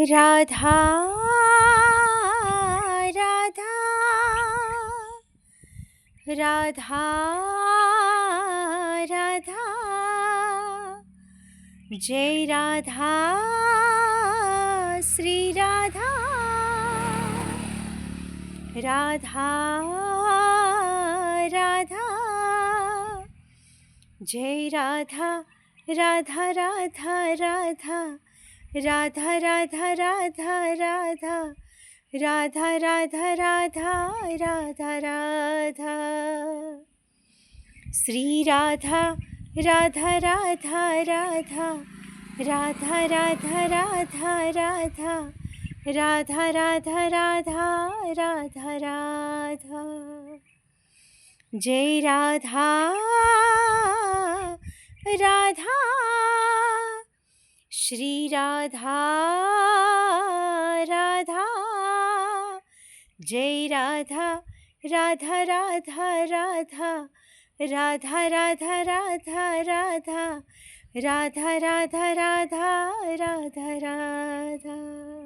Radha Radha Radha Radha Jai Radha Shri Radha Radha Radha Jai Radha Radha Radha Radha Radha Radha Radha Radha Radha Radha Radha Radha Radha Shri Radha Radha Radha Radha Radha Radha Radha Radha Radha Radha Radha Radha Radha Jai Radha Radha Shri Radha Radha Jai Radha Radha Radha Radha Radha Radha Radha Radha Radha Radha Radha Radha Radha